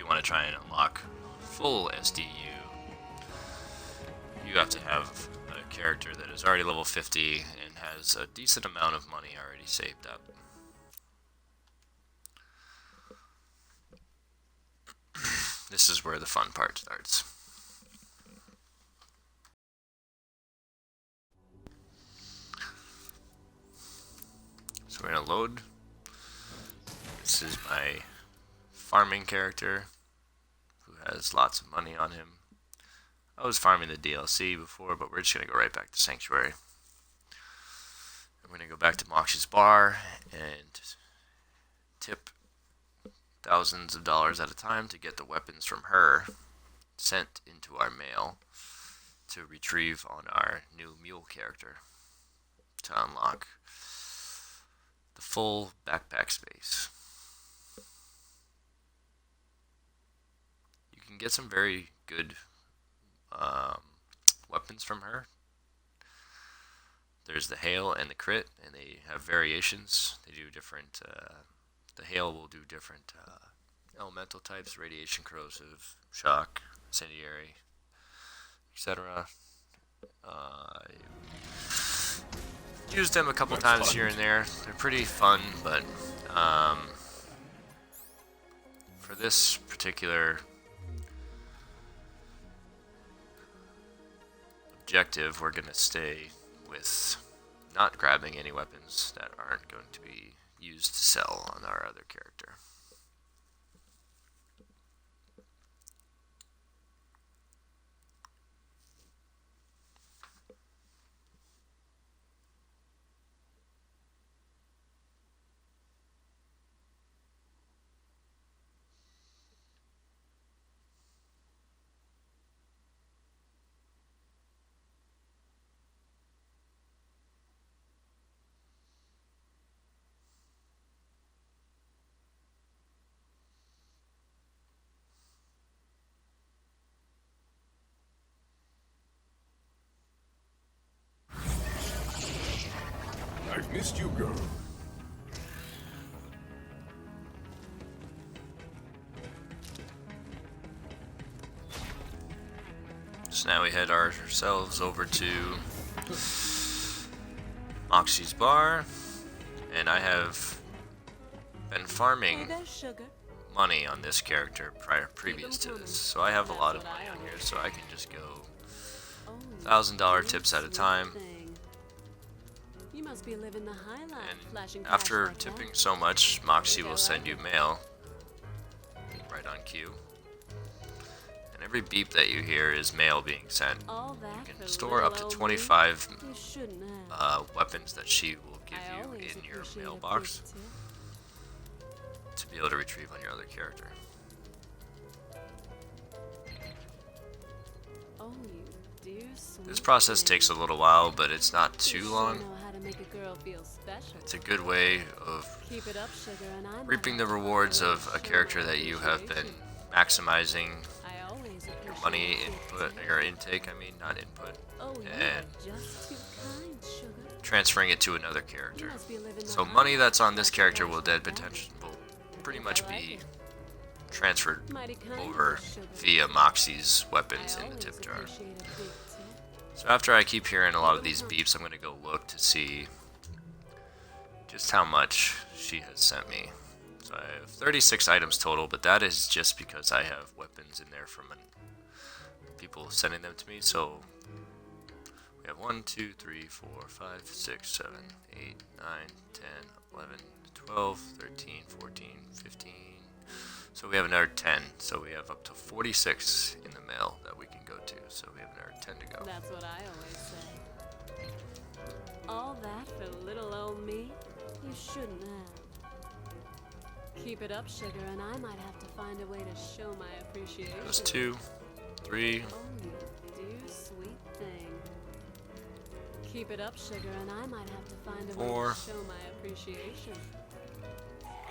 you want to try and unlock full SDU, you have to have a character that is already level 50 and has a decent amount of money already saved up. This is where the fun part starts. So we're going to load. This is my farming character who has lots of money on him. I was farming the DLC before, but we're just going to go right back to Sanctuary. We're going to go back to Moxxi's bar and tip thousands of dollars at a time to get the weapons from her sent into our mail to retrieve on our new mule character to unlock the full backpack space. You can get some very good weapons from her. There's the hail and the crit, and they have variations. They do different. The hail will do different elemental types: radiation, corrosive, shock, incendiary, etc. Used them a couple times here and there. They're pretty fun, but for this particular objective, we're going to stay with not grabbing any weapons that aren't going to be used to sell on our other character. I've missed you, girl. So now we head ourselves over to Moxxi's bar, and I have been farming money on this character previous to this, so I have a lot of money on here, so I can just go $1,000 tips at a time. And after tipping so much, Moxxi will send you mail right on cue. And every beep that you hear is mail being sent. You can store up to 25 weapons that she will give you in your mailbox to be able to retrieve on your other character. This process takes a little while, but it's not too long. It's a good way of reaping the rewards of a character that you have been maximizing your money input, your intake, not input, and transferring it to another character. So money that's on this character will pretty much be transferred over via Moxxi's weapons in the tip jar. So after I keep hearing a lot of these beeps, I'm going to go look to see just how much she has sent me. So I have 36 items total, but that is just because I have weapons in there from people sending them to me. So we have 1, 2, 3, 4, 5, 6, 7, 8, 9, 10, 11, 12, 13, 14, 15. So we have another 10. So we have up to 46 in the mail that we can go to. So we have another 10 to go. That's what I always say. All that for little old me? You shouldn't have. Keep it up, sugar, and I might have to find a way to show my appreciation. That was 2, 3. Oh, you dear sweet thing. Keep it up, sugar, and I might have to find a way 4. to show my appreciation.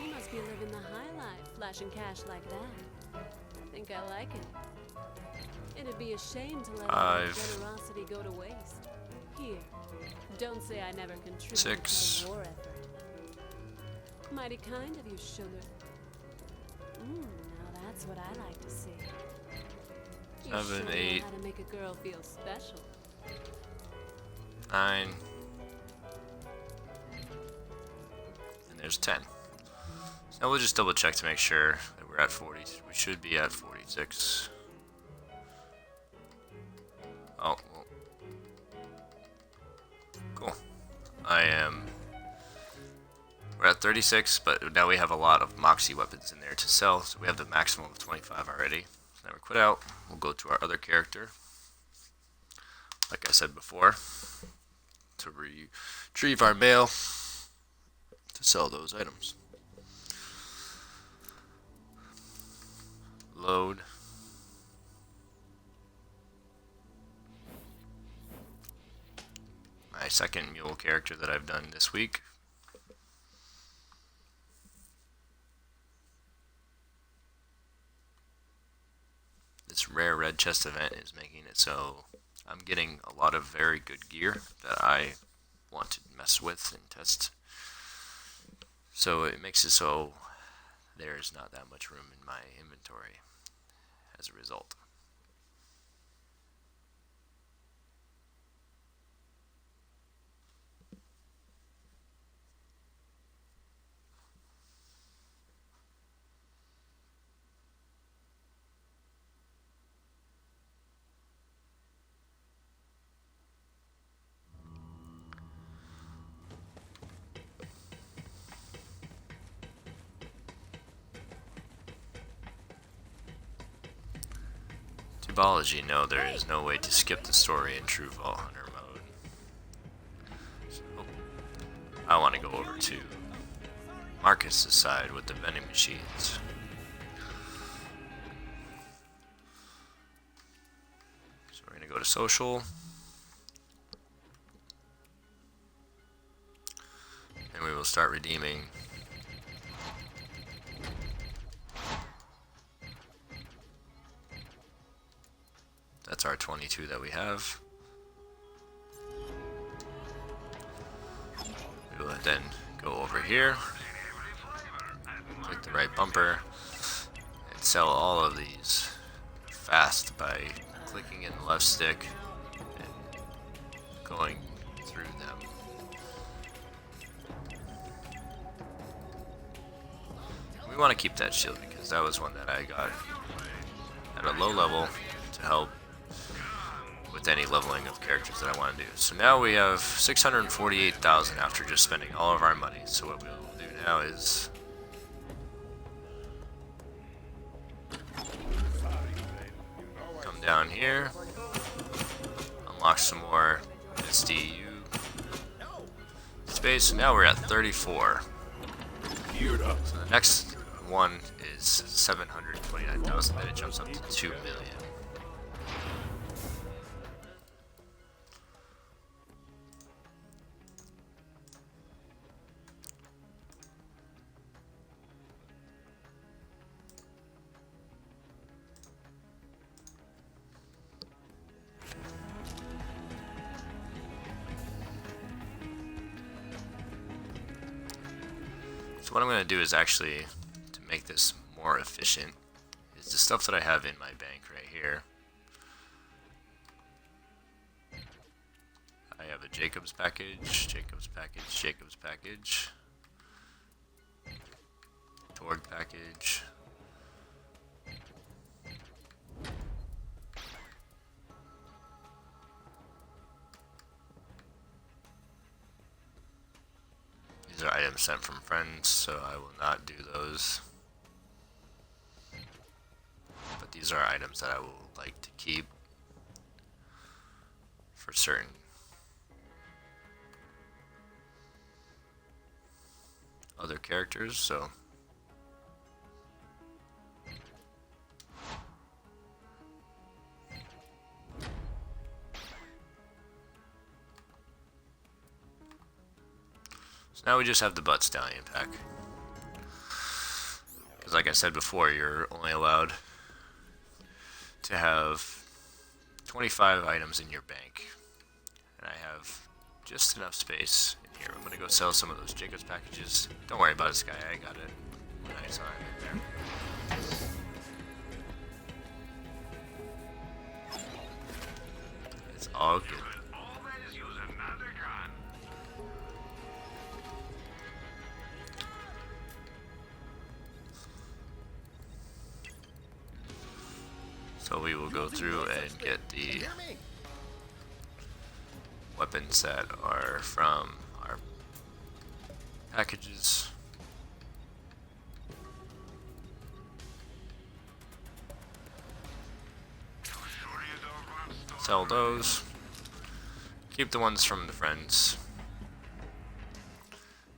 You must be living the high life, flashing cash like that. I think I like it. It'd be a shame to let all that generosity go to waste. Here, don't say I never contributed 6. to the war effort. Mighty kind of you, sugar. Now that's That's what I like to see. You 7, sure know 8, how to make a girl feel special. 9, and there's 10. So now we'll just double check to make sure that we're at 40. We should be at 46. Oh, well. Cool. We're at 36, but now we have a lot of Moxxi weapons in there to sell, so we have the maximum of 25 already. So now we quit out, we'll go to our other character, like I said before, to retrieve our mail to sell those items. Load. My second mule character that I've done this week. This rare red chest event is making it so I'm getting a lot of very good gear that I want to mess with and test. So it makes it so there's not that much room in my inventory as a result. Typology, no, there is no way to skip the story in true Vault Hunter mode. So, I want to go over to Marcus's side with the vending machines. So we're going to go to social. And we will start redeeming that's our 22 that we have. We will then go over here, click the right bumper, and sell all of these fast by clicking in the left stick and going through them. We want to keep that shield because that was one that I got at a low level to help with any leveling of characters that I want to do. So now we have 648,000 after just spending all of our money. So what we'll do now is come down here, unlock some more SDU space. So now we're at 34. So the next one is 729,000, then it jumps up to 2 million. So what I'm going to do is actually, to make this more efficient, is the stuff that I have in my bank right here. I have a Jacob's package, Jacob's package, Jacob's package, Torg package, these are items sent from friends, so I will not do those. But these are items that I will like to keep for certain other characters, so now we just have the Butt Stallion pack. Because like I said before, you're only allowed to have 25 items in your bank. And I have just enough space in here. I'm going to go sell some of those Jacob's packages. Don't worry about it, Sky. I got it. Nice, alright, there. all good. So we will go through and get the weapons that are from our packages. Sell those. Keep the ones from the friends.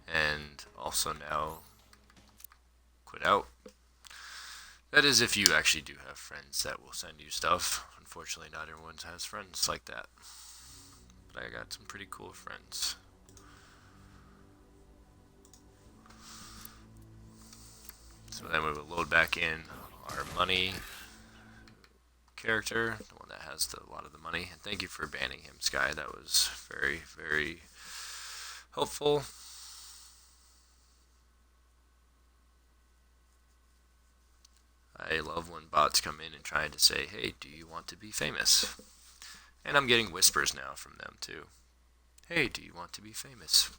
And also now quit out. That is if you actually do have friends that will send you stuff. Unfortunately, not everyone has friends like that. But I got some pretty cool friends. So then we will load back in our money character, the one that has a lot of the money. And thank you for banning him, Sky. That was very, very helpful. I love when bots come in and try to say, hey, do you want to be famous? And I'm getting whispers now from them too. Hey, do you want to be famous?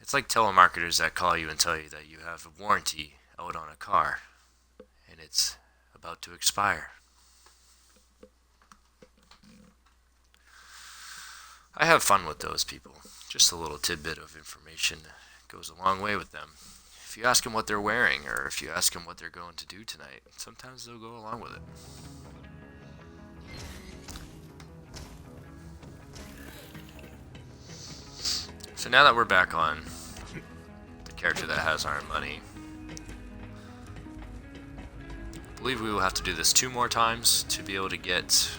It's like telemarketers that call you and tell you that you have a warranty out on a car and it's about to expire. I have fun with those people. Just a little tidbit of information goes a long way with them. If you ask them what they're wearing, or if you ask them what they're going to do tonight, sometimes they'll go along with it. So now that we're back on the character that has our money, I believe we will have to do this 2 more times to be able to get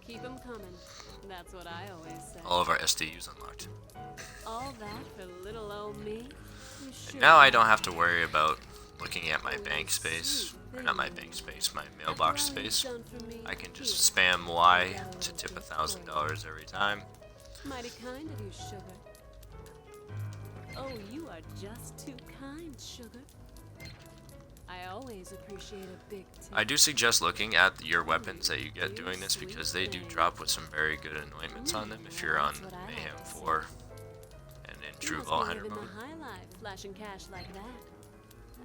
Keep 'em coming. That's what I always say. all of our SDUs unlocked. All that for little old me? And now I don't have to worry about looking at my bank space, or not my bank space, my mailbox space. I can just spam Y to tip $1,000 every time. Mighty kind of you, sugar. Oh, you are just too kind, sugar. I always appreciate a big tip. I do suggest looking at your weapons that you get doing this because they do drop with some very good anointments on them if you're on Mayhem 4 and in True Vault Hunter mode. High life, flashing cash like that.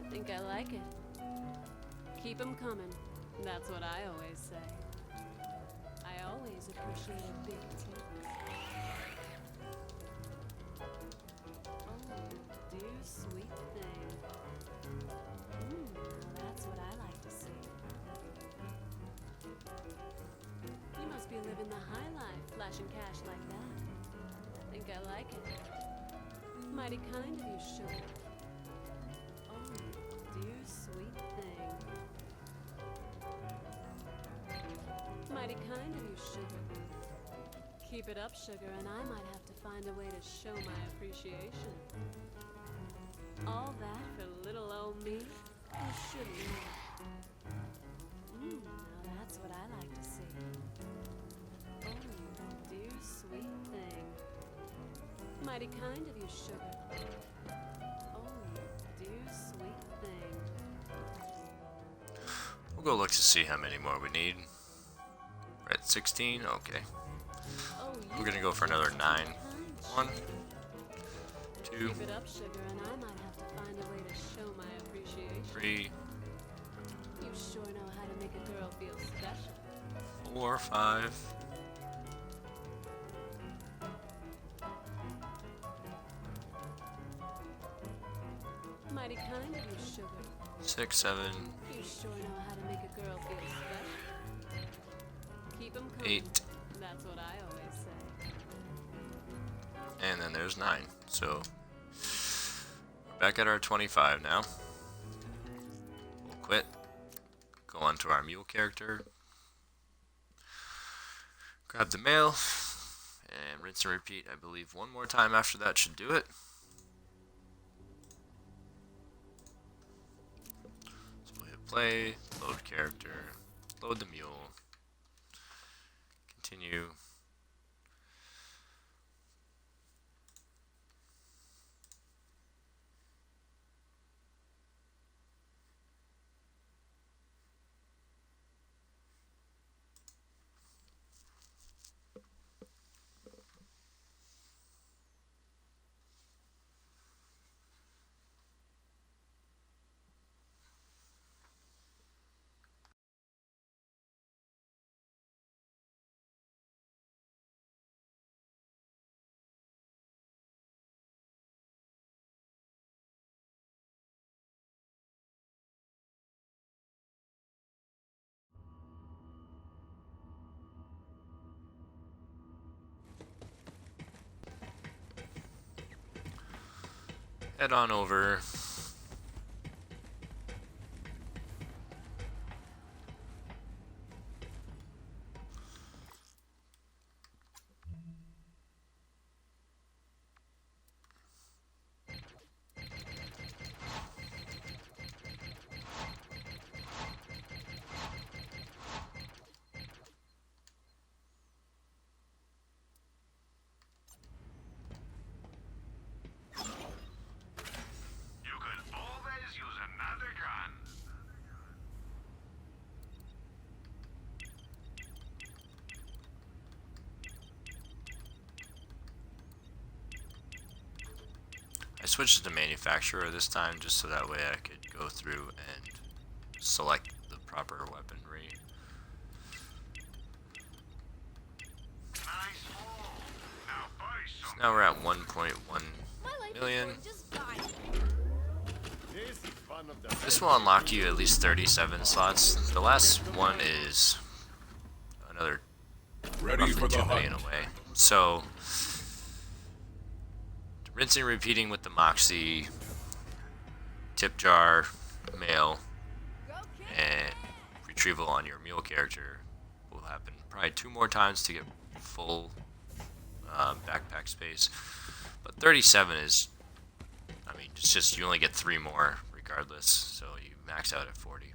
I think I like it. Keep 'em coming. That's what I always say. I always appreciate a big tip. Oh, dear sweet thing. That's what I like to see. You must be living the high life, flashing cash like that. I think I like it. Mighty kind of you, sugar. Oh, dear sweet thing. Mighty kind of you, sugar. Keep it up, sugar, and I might have to find a way to show my appreciation. All that for little old me? You shouldn't have. Now that's what I like to see. Oh, dear sweet thing. Mighty kind of you, sugar. Oh, dear sweet thing. We'll go look to see how many more we need. We're at 16, okay. Oh, We're gonna go for another 9. 1, 2, Keep it up, sugar, and I might have to find a way to show my appreciation. 3, You sure know how to make a girl feel special. 4, 5, Mighty kind of you, sugar. 6, 7, You sure know how to make a girl feel special. Keep 'em coming. 8, That's what I always say. and then there's 9. So we're back at our 25 now. We'll quit. Go on to our mule character. Grab the mail. And rinse and repeat, I believe, 1 more time after that should do it. So we'll hit play, load character, load the mule, continue. head on over. I switched to manufacturer this time just so that way I could go through and select the proper weaponry. So now we're at 1.1 million. This will unlock you at least 37 slots. The last one is another Ready for roughly the 2 million hunt. away. So rinsing and repeating with the Moxxi, tip jar, mail, and retrieval on your mule character will happen probably 2 more times to get full backpack space. But 37 is, I mean, it's just you only get 3 more regardless, so you max out at 40.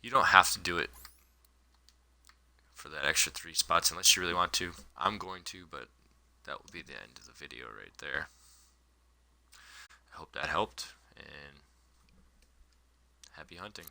You don't have to do it for that extra 3 spots unless you really want to. I'm going to, but that will be the end of the video right there. I hope that helped, and happy hunting.